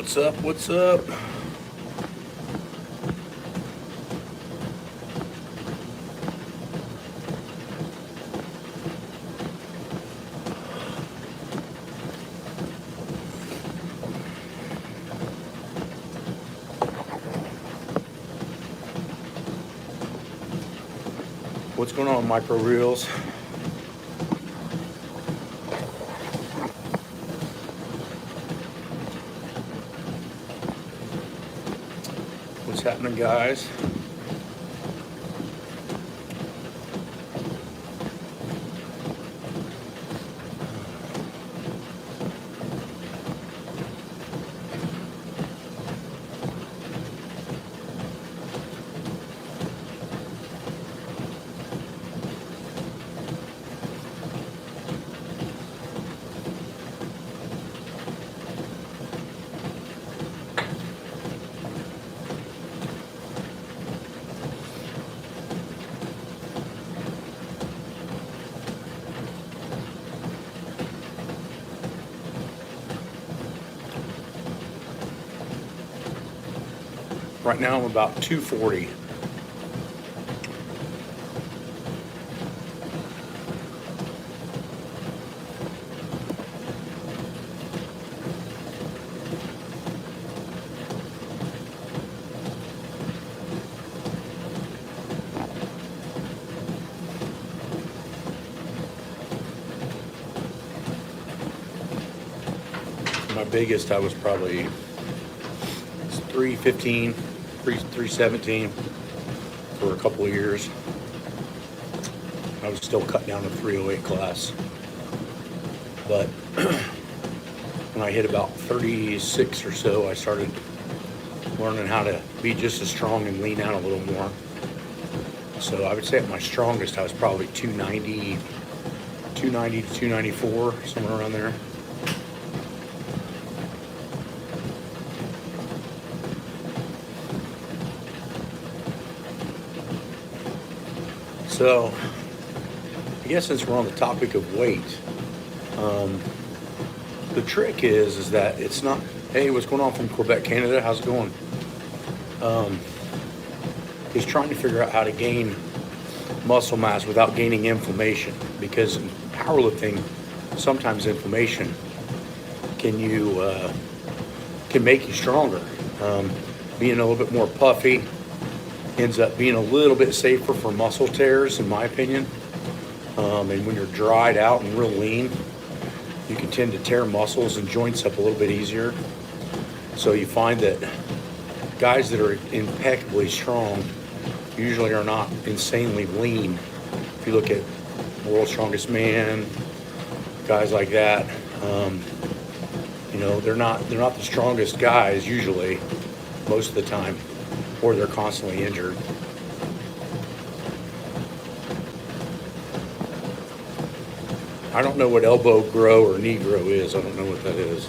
What's up? What's up? What's going on, Micro Reels? What's happening, guys? Right now I'm about 240. My biggest, I was probably 315, 317 for a couple of years. I was still cut down to 308 class. But when I hit about 36 or so, I started learning how to be just as strong and lean out a little more. So I would say at my strongest, I was probably 290 to 294, somewhere around there. So, I guess since we're on the topic of weight, the trick is that it's not, hey, what's going on from Quebec, Canada? How's it going? Is trying to figure out how to gain muscle mass without gaining inflammation, because in powerlifting, sometimes inflammation can make you stronger. Being a little bit more puffy ends up being a little bit safer for muscle tears, in my opinion. And when you're dried out and real lean, you can tend to tear muscles and joints up a little bit easier. So you find that guys that are impeccably strong usually are not insanely lean. If you look at World's Strongest Man, guys like that, they're not the strongest guys usually, most of the time, or they're constantly injured. I don't know what elbow grow or knee grow is. I don't know what that is.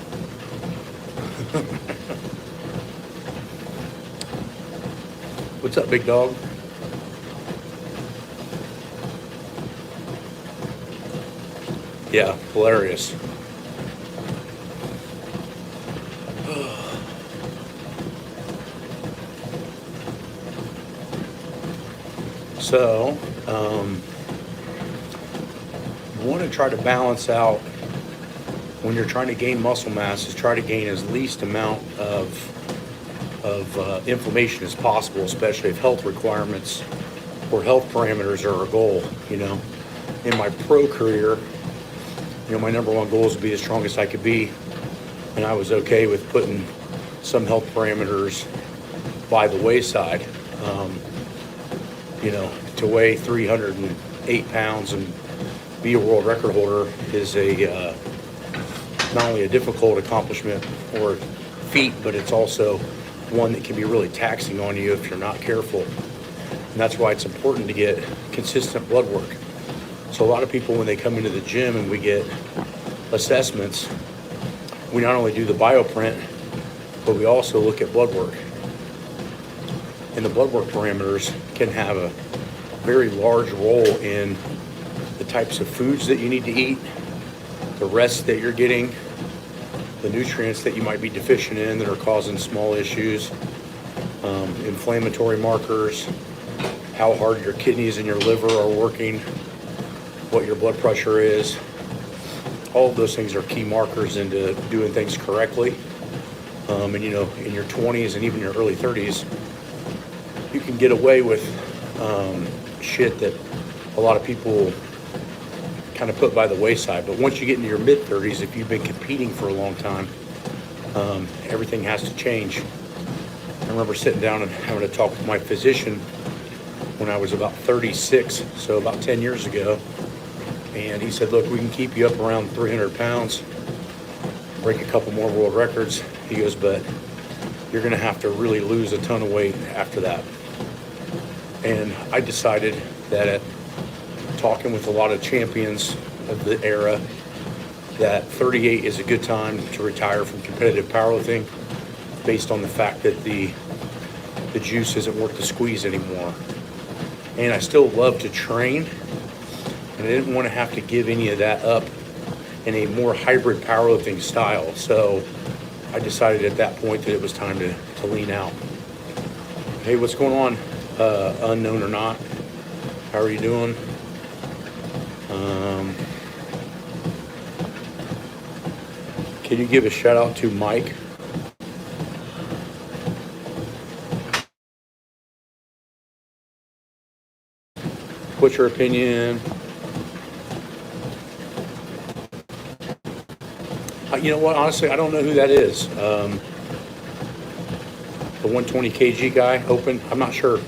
What's up, big dog? Yeah, hilarious. So, you want to try to balance out when you're trying to gain muscle mass, is try to gain as least amount of inflammation as possible, especially if health requirements or health parameters are a goal. In my pro career, my number one goal is to be as strong as I could be, and I was okay with putting some health parameters by the wayside. To weigh 308 pounds and be a world record holder is not only a difficult accomplishment or feat, but it's also one that can be really taxing on you if you're not careful. And that's why it's important to get consistent blood work. So a lot of people, when they come into the gym and we get assessments, we not only do the bioprint, but we also look at blood work. And the blood work parameters can have a very large role in the types of foods that you need to eat, the rest that you're getting, the nutrients that you might be deficient in that are causing small issues, inflammatory markers, how hard your kidneys and your liver are working, what your blood pressure is. All of those things are key markers into doing things correctly. And in your 20s and even your early 30s, you can get away with shit that a lot of people kind of put by the wayside. But once you get into your mid 30s, if you've been competing for a long time, everything has to change. I remember sitting down and having a talk with my physician when I was about 36, so about 10 years ago. And he said, look, we can keep you up around 300 pounds, break a couple more world records. He goes, but you're going to have to really lose a ton of weight after that. And I decided that at talking with a lot of champions of the era, that 38 is a good time to retire from competitive powerlifting based on the fact that the juice isn't worth the squeeze anymore. And I still love to train, and I didn't want to have to give any of that up in a more hybrid powerlifting style. So I decided at that point that it was time to lean out. Hey, what's going on? Unknown or not, how are you doing? Can you give a shout out to Mike? What's your opinion? You know what, honestly, I don't know who that is. The 120 kg guy, open, I'm not sure.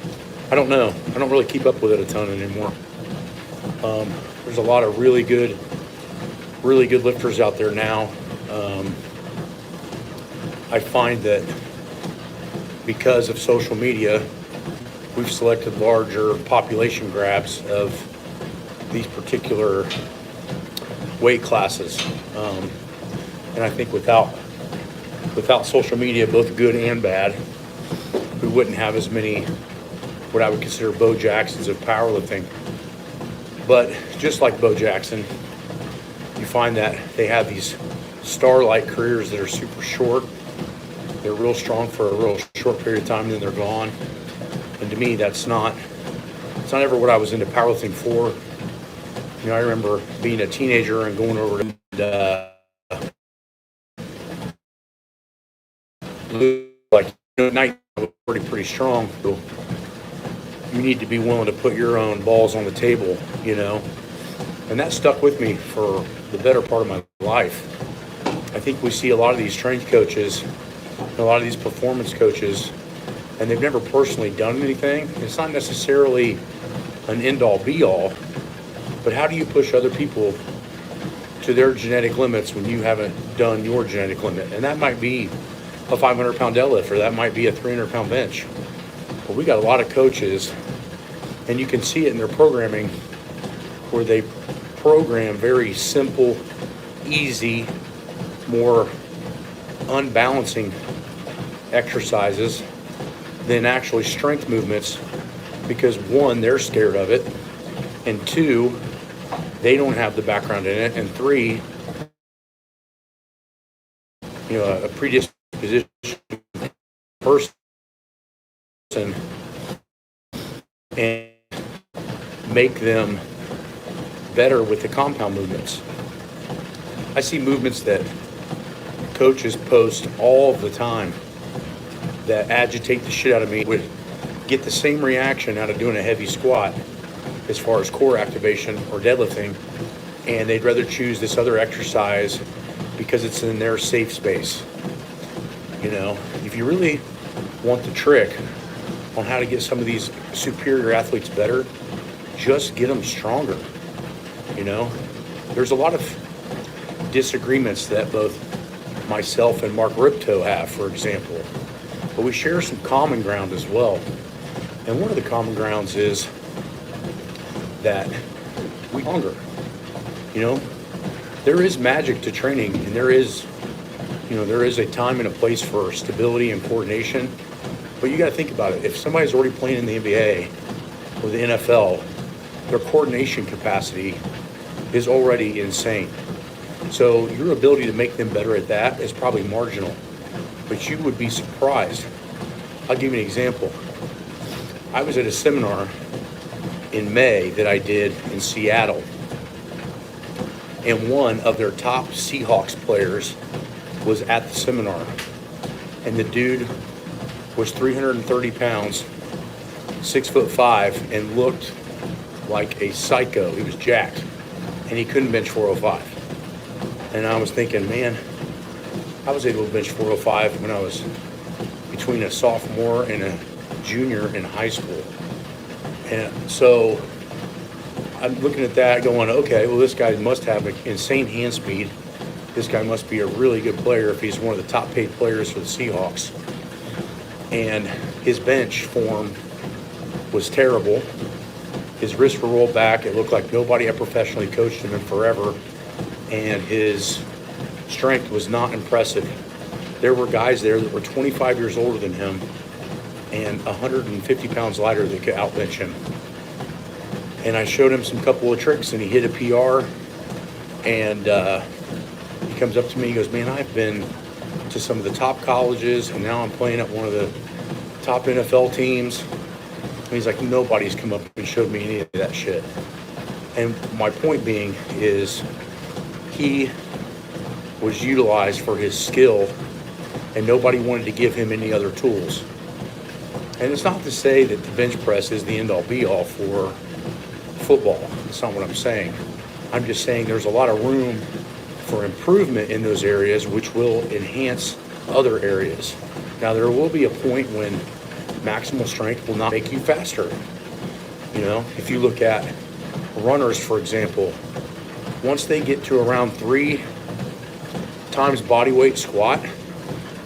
I don't know. I don't really keep up with it a ton anymore. There's a lot of really good lifters out there now. I find that because of social media, we've selected larger population grabs of these particular weight classes. And I think without social media, both good and bad, we wouldn't have as many what I would consider Bo Jacksons of powerlifting. But just like Bo Jackson, you find that they have these star-like careers that are super short. They're real strong for a real short period of time, and then they're gone. And to me, it's not ever what I was into powerlifting for. I remember being a teenager and going over to night pretty strong. So you need to be willing to put your own balls on the table, and that stuck with me for the better part of my life. I think we see a lot of these strength coaches, a lot of these performance coaches, and they've never personally done anything. It's not necessarily an end-all be-all, but how do you push other people to their genetic limits when you haven't done your genetic limit? And that might be a 500-pound deadlift, or that might be a 300-pound bench. But we got a lot of coaches, and you can see it in their programming, where they program very simple, easy, more unbalancing exercises than actually strength movements, because one, they're scared of it, and two, they don't have the background in it, and three, a predisposition person and make them better with the compound movements. I see movements that coaches post all the time that agitate the shit out of me, would get the same reaction out of doing a heavy squat as far as core activation or deadlifting, and they'd rather choose this other exercise because it's in their safe space. If you really want the trick on how to get some of these superior athletes better, just get them stronger. There's a lot of disagreements that both myself and Mark Ripto have, for example, but we share some common ground as well. And one of the common grounds is that we hunger. There is magic to training, and there is a time and a place for stability and coordination. But you got to think about it. If somebody's already playing in the NBA or the NFL, their coordination capacity is already insane. So your ability to make them better at that is probably marginal, but you would be surprised. I'll give you an example. I was at a seminar in May that I did in Seattle, and one of their top Seahawks players was at the seminar, and the dude was 330 pounds, 6'5", and looked like a psycho. He was jacked, and he couldn't bench 405. And I was thinking, man, I was able to bench 405 when I was between a sophomore and a junior in high school. And so I'm looking at that going, okay, well, this guy must have an insane hand speed. This guy must be a really good player if he's one of the top paid players for the Seahawks. And his bench form was terrible. His wrists were rolled back. It looked like nobody had professionally coached him in forever. And his strength was not impressive. There were guys there that were 25 years older than him and 150 pounds lighter that could outbench him. And I showed him some couple of tricks, and he hit a PR. And he comes up to me, he goes, man, I've been to some of the top colleges, and now I'm playing at one of the top NFL teams. And he's like, nobody's come up and showed me any of that shit. And my point being is he was utilized for his skill, and nobody wanted to give him any other tools. And it's not to say that the bench press is the end-all be-all for football. That's not what I'm saying. I'm just saying there's a lot of room for improvement in those areas, which will enhance other areas. Now, there will be a point when maximal strength will not make you faster. You know, if you look at runners, for example, once they get to around 3 times body weight squat,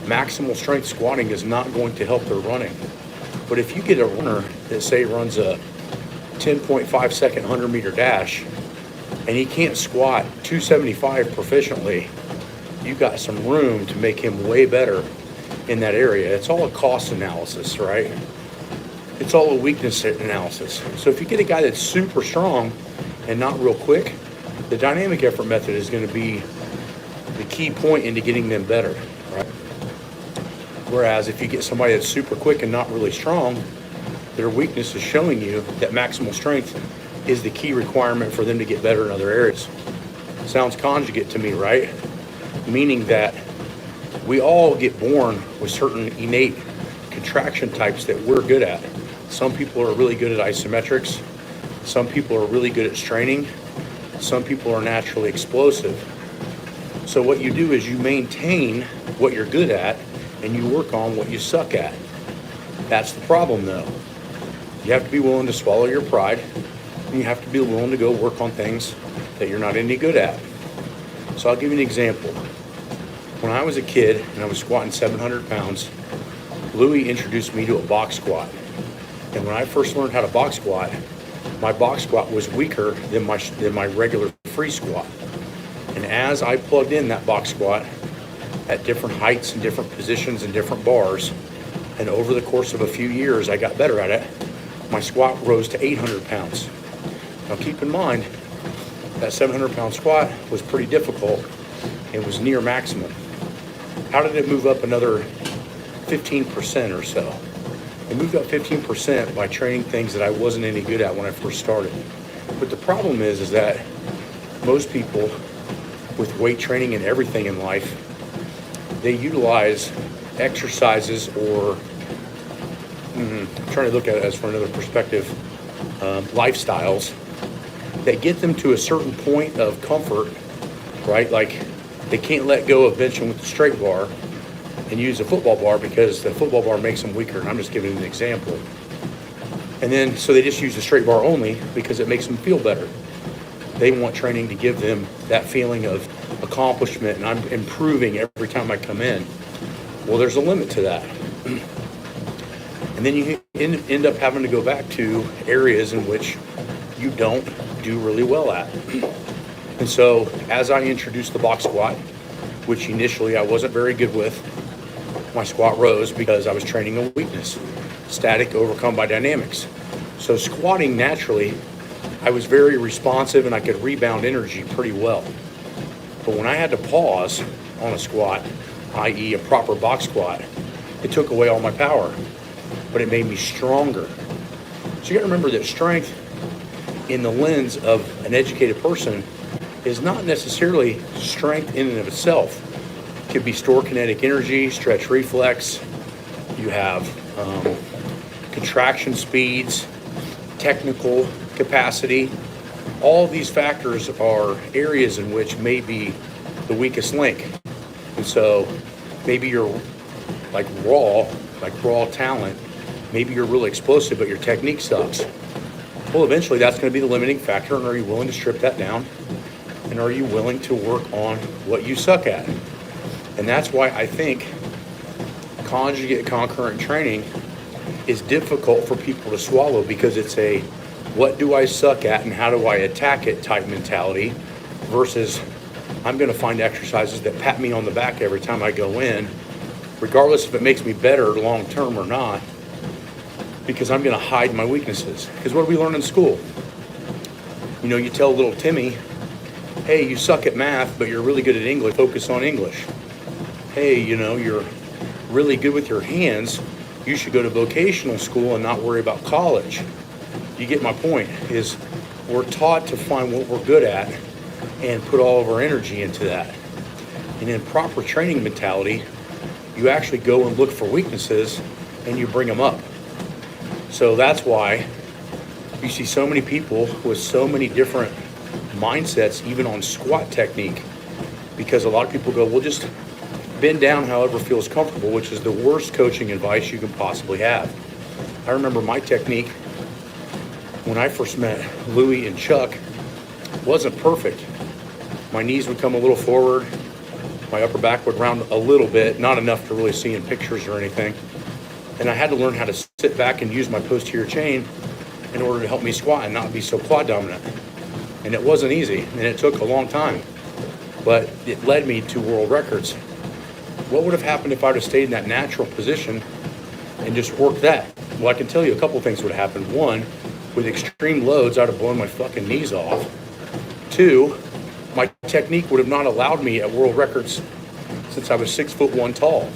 maximal strength squatting is not going to help their running. But if you get a runner that, say, runs a 10.5 second 100 meter dash, and he can't squat 275 proficiently, you got some room to make him way better in that area. It's all a cost analysis, right? It's all a weakness analysis. So if you get a guy that's super strong and not real quick, the dynamic effort method is going to be the key point into getting them better, right? Whereas if you get somebody that's super quick and not really strong, their weakness is showing you that maximal strength is the key requirement for them to get better in other areas. Sounds conjugate to me, right? Meaning that we all get born with certain innate contraction types that we're good at. Some people are really good at isometrics. Some people are really good at straining. Some people are naturally explosive. So what you do is you maintain what you're good at and you work on what you suck at. That's the problem, though. You have to be willing to swallow your pride, and you have to be willing to go work on things that you're not any good at. So I'll give you an example. When I was a kid and I was squatting 700 pounds, Louis introduced me to a box squat. And when I first learned how to box squat, my box squat was weaker than my regular free squat. And as I plugged in that box squat at different heights and different positions and different bars, and over the course of a few years I got better at it, my squat rose to 800 pounds. Now keep in mind, that 700 pound squat was pretty difficult. It was near maximum. How did it move up another 15% or so? It moved up 15% by training things that I wasn't any good at when I first started. But the problem is that most people with weight training and everything in life, they utilize exercises or, I'm trying to look at it as from another perspective, lifestyles that get them to a certain point of comfort, right? Like they can't let go of benching with the straight bar and use a football bar because the football bar makes them weaker. And I'm just giving an example. And then, so they just use the straight bar only because it makes them feel better. They want training to give them that feeling of accomplishment and I'm improving every time I come in. Well, there's a limit to that. And then you end up having to go back to areas in which you don't do really well at. And so as I introduced the box squat, which initially I wasn't very good with, my squat rose because I was training a weakness, static overcome by dynamics. So squatting naturally, I was very responsive and I could rebound energy pretty well. But when I had to pause on a squat, i.e. a proper box squat, it took away all my power, but it made me stronger. So you gotta remember that strength in the lens of an educated person is not necessarily strength in and of itself. It could be store kinetic energy, stretch reflex, you have contraction speeds, technical capacity. All these factors are areas in which may be the weakest link. And so maybe you're like raw talent, maybe you're really explosive, but your technique sucks. Well, eventually that's going to be the limiting factor, and are you willing to strip that down? And are you willing to work on what you suck at? And that's why I think conjugate concurrent training is difficult for people to swallow, because it's a what do I suck at and how do I attack it type mentality versus I'm going to find exercises that pat me on the back every time I go in, regardless if it makes me better long term or not, because I'm going to hide my weaknesses. Because what do we learn in school? You know, you tell little Timmy, hey, you suck at math, but you're really good at English, focus on English. Hey, you know, you're really good with your hands, you should go to vocational school and not worry about college. You get my point, is we're taught to find what we're good at and put all of our energy into that. And in proper training mentality, you actually go and look for weaknesses and you bring them up. So that's why you see so many people with so many different mindsets, even on squat technique, because a lot of people go, well, just bend down however feels comfortable, which is the worst coaching advice you can possibly have. I remember my technique when I first met Louie and Chuck wasn't perfect. My knees would come a little forward, my upper back would round a little bit, not enough to really see in pictures or anything. And I had to learn how to sit back and use my posterior chain in order to help me squat and not be so quad dominant. And it wasn't easy, and it took a long time, but it led me to world records. What would have happened if I'd have stayed in that natural position and just worked that? Well, I can tell you a couple things would have happened. One, with extreme loads, I'd have blown my fucking knees off. Two, my technique would have not allowed me at world records since I was 6'1" tall.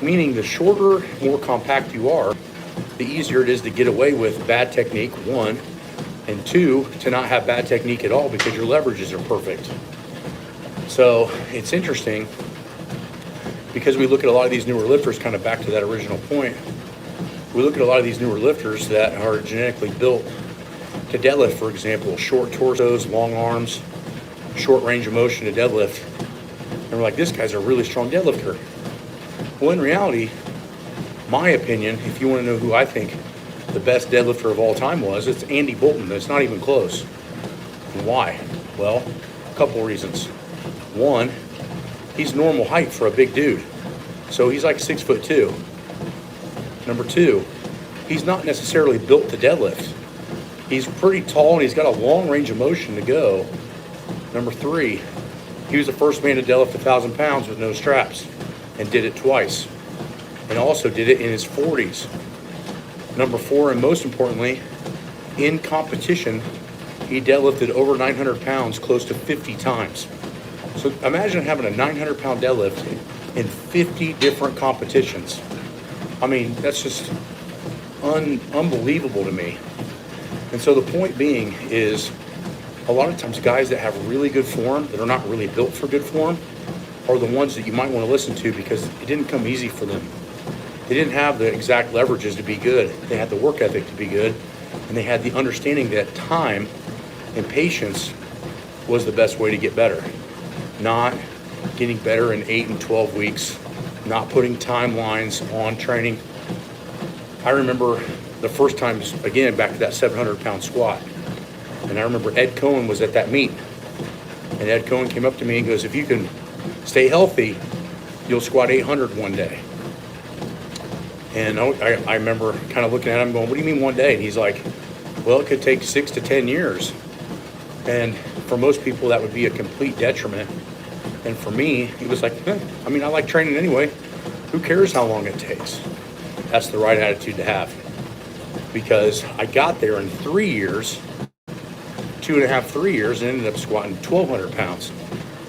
Meaning the shorter, more compact you are, the easier it is to get away with bad technique, one, and two, to not have bad technique at all because your leverages are perfect. So it's interesting because we look at a lot of these newer lifters, kind of back to that original point, we look at a lot of these newer lifters that are genetically built to deadlift, for example, short torsos, long arms, short range of motion to deadlift. And we're like, this guy's a really strong deadlifter. Well, in reality, my opinion, if you want to know who I think the best deadlifter of all time was, it's Andy Bolton. It's not even close. And why? Well, a couple reasons. One, he's normal height for a big dude. So he's like 6'2". Number two, he's not necessarily built to deadlift. He's pretty tall and he's got a long range of motion to go. Number three, he was the first man to deadlift 1,000 pounds with no straps and did it twice. And also did it in his 40s. Number four, and most importantly, in competition, he deadlifted over 900 pounds close to 50 times. So imagine having a 900 pound deadlift in 50 different competitions. I mean, that's just unbelievable to me. And so the point being is, a lot of times guys that have really good form, that are not really built for good form, are the ones that you might want to listen to because it didn't come easy for them. They didn't have the exact leverages to be good. They had the work ethic to be good, and they had the understanding that time and patience was the best way to get better. Not getting better in 8 and 12 weeks, not putting timelines on training. I remember the first time, again, back to that 700 pound squat. And I remember Ed Cohen was at that meet. And Ed Cohen came up to me and goes, if you can stay healthy, you'll squat 800 one day. And I remember kind of looking at him going, what do you mean one day? And he's like, well, it could take 6 to 10 years. And for most people, that would be a complete detriment. And for me, he was like, I mean, I like training anyway. Who cares how long it takes? That's the right attitude to have. Because I got there in 3 years, 2.5, 3 years, and ended up squatting 1,200 pounds.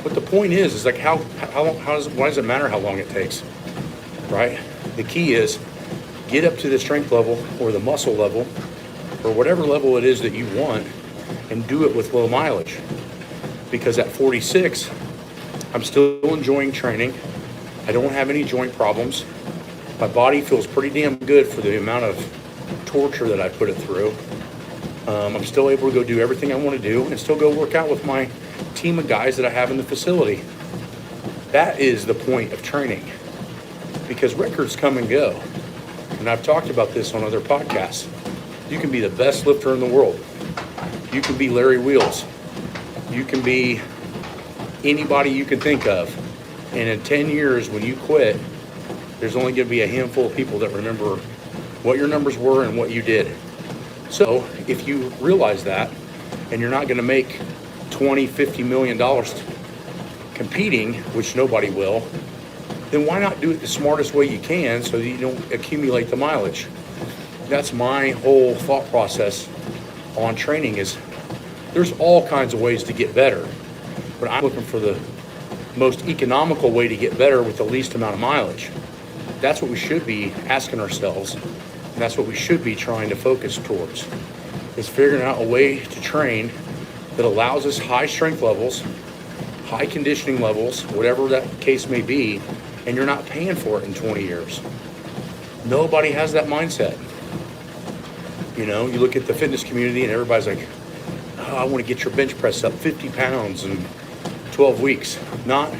But the point is like why does it matter how long it takes, right? The key is get up to the strength level or the muscle level or whatever level it is that you want and do it with low mileage. Because at 46, I'm still enjoying training. I don't have any joint problems. My body feels pretty damn good for the amount of torture that I put it through. I'm still able to go do everything I want to do and still go work out with my team of guys that I have in the facility. That is the point of training, because records come and go. And I've talked about this on other podcasts. You can be the best lifter in the world. You can be Larry Wheels. You can be anybody you can think of. And in 10 years, when you quit, there's only going to be a handful of people that remember what your numbers were and what you did. So if you realize that, and you're not going to make $20-50 million competing, which nobody will, then why not do it the smartest way you can so that you don't accumulate the mileage? That's my whole thought process on training. Is there's all kinds of ways to get better, but I'm looking for the most economical way to get better with the least amount of mileage. That's what we should be asking ourselves, and that's what we should be trying to focus towards, is figuring out a way to train that allows us high strength levels, high conditioning levels, whatever that case may be, and you're not paying for it in 20 years. Nobody has that mindset. You know, you look at the fitness community and everybody's like, oh, I want to get your bench press up 50 pounds in 12 weeks, not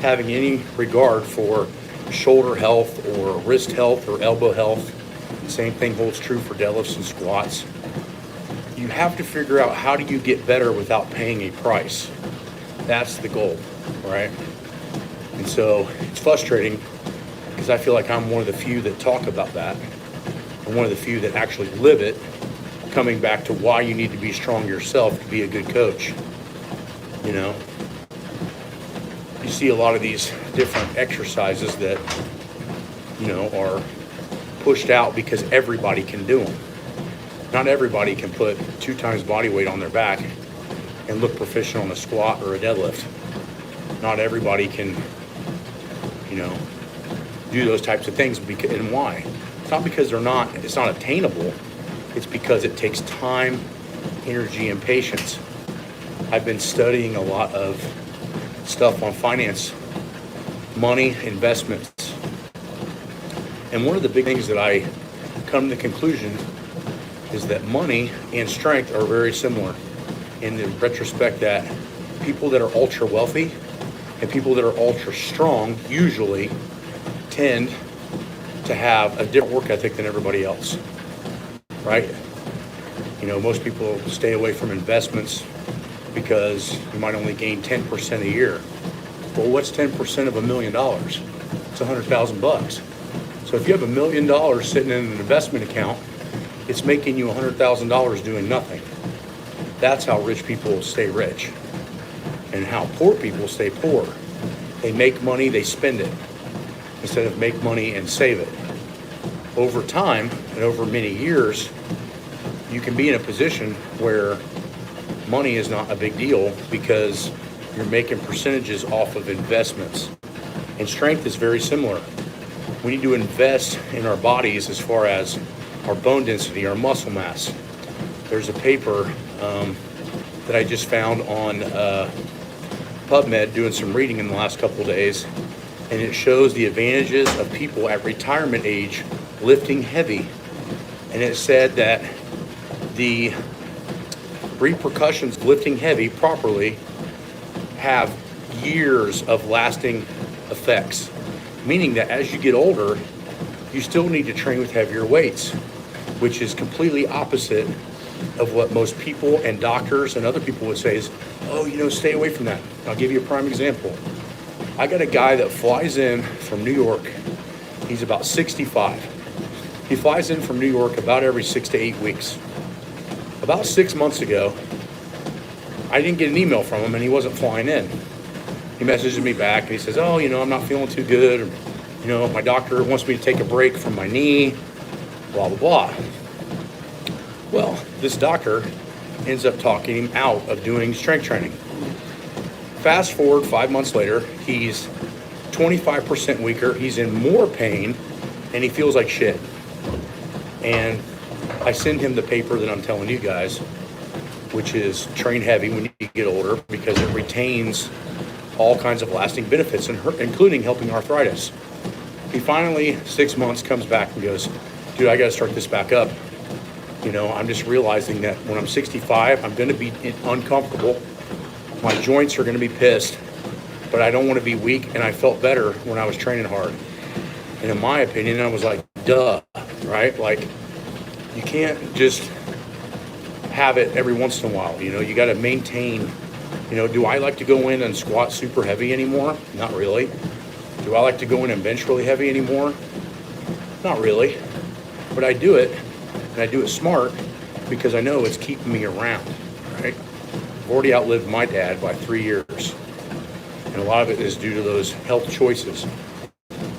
having any regard for shoulder health or wrist health or elbow health. Same thing holds true for deadlifts and squats. You have to figure out, how do you get better without paying a price? That's the goal, right? And so it's frustrating because I feel like I'm one of the few that talk about that, and one of the few that actually live it, coming back to why you need to be strong yourself to be a good coach. You know, you see a lot of these different exercises that, you know, are pushed out because everybody can do them. Not everybody can put 2 times body weight on their back and look proficient on a squat or a deadlift. Not everybody can, you know, do those types of things. And why? It's not because it's not attainable. It's because it takes time, energy, and patience. I've been studying a lot of stuff on finance, money, investments. And one of the big things that I come to the conclusion is that money and strength are very similar, in the retrospect that people that are ultra wealthy and people that are ultra strong usually tend to have a different work ethic than everybody else, right? You know, most people stay away from investments because you might only gain 10% a year. Well, what's 10% of $1 million? It's $100,000. So if you have $1 million sitting in an investment account, it's making you $100,000 doing nothing. That's how rich people stay rich, and how poor people stay poor. They make money, they spend it, instead of make money and save it. Over time and over many years, you can be in a position where money is not a big deal because you're making percentages off of investments. And strength is very similar. We need to invest in our bodies as far as our bone density, our muscle mass. There's a paper that I just found on PubMed, doing some reading in the last couple of days, and it shows the advantages of people at retirement age lifting heavy. And it said that the repercussions of lifting heavy properly have years of lasting effects, meaning that as you get older, you still need to train with heavier weights, which is completely opposite of what most people and doctors and other people would say is, oh, you know, stay away from that. I'll give you a prime example. I got a guy that flies in from New York. He's about 65. He flies in from New York about every 6 to 8 weeks. About 6 months ago, I didn't get an email from him, and he wasn't flying in. He messages me back, and he says, oh, you know, I'm not feeling too good. Or, you know, my doctor wants me to take a break from my knee, blah, blah, blah. Well, this doctor ends up talking him out of doing strength training. Fast forward 5 months later, he's 25% weaker, he's in more pain, and he feels like shit. And I send him the paper that I'm telling you guys, which is train heavy when you get older, because it retains all kinds of lasting benefits, including helping arthritis. He finally, 6 months, comes back and goes, dude, I gotta start this back up. You know, I'm just realizing that when I'm 65, I'm gonna be uncomfortable. My joints are gonna be pissed, but I don't wanna be weak, and I felt better when I was training hard. And in my opinion, I was like, duh, right? Like, you can't just have it every once in a while, you know, you gotta maintain. You know, do I like to go in and squat super heavy anymore? Not really. Do I like to go in and bench really heavy anymore? Not really. But I do it, and I do it smart, because I know it's keeping me around, right? I've already outlived my dad by 3 years. And a lot of it is due to those health choices.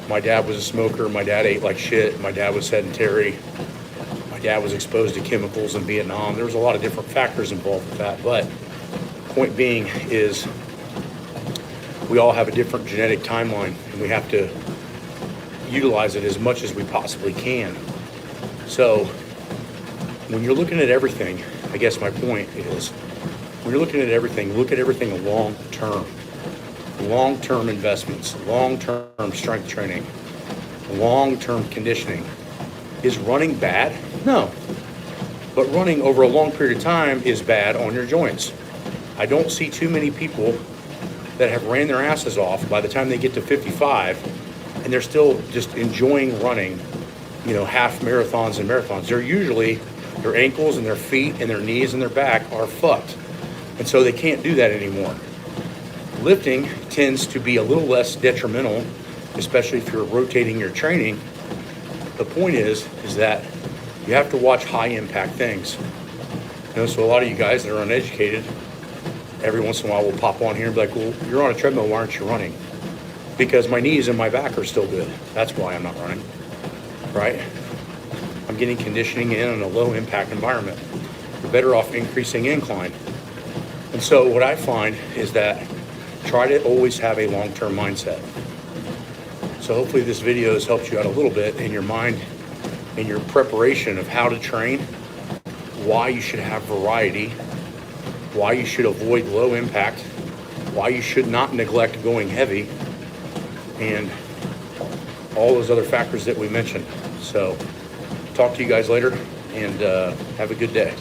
My dad was a smoker. My dad ate like shit. My dad was sedentary. My dad was exposed to chemicals in Vietnam. There was a lot of different factors involved with that. But point being is, we all have a different genetic timeline, and we have to utilize it as much as we possibly can. So when you're looking at everything, I guess my point is, when you're looking at everything, look at everything long-term investments, long-term strength training, long-term conditioning. Is running bad? No. But running over a long period of time is bad on your joints. I don't see too many people that have ran their asses off by the time they get to 55, and they're still just enjoying running, you know, half marathons and marathons. They're usually, their ankles and their feet and their knees and their back are fucked. And so they can't do that anymore. Lifting tends to be a little less detrimental, especially if you're rotating your training. The point is that you have to watch high impact things. You know, so a lot of you guys that are uneducated, every once in a while will pop on here and be like, well, you're on a treadmill, why aren't you running? Because my knees and my back are still good. That's why I'm not running, right? I'm getting conditioning in a low impact environment. You're better off increasing incline. And so what I find is that try to always have a long-term mindset. So hopefully this video has helped you out a little bit in your mind, in your preparation of how to train, why you should have variety, why you should avoid low impact, why you should not neglect going heavy, and all those other factors that we mentioned. So talk to you guys later, and have a good day.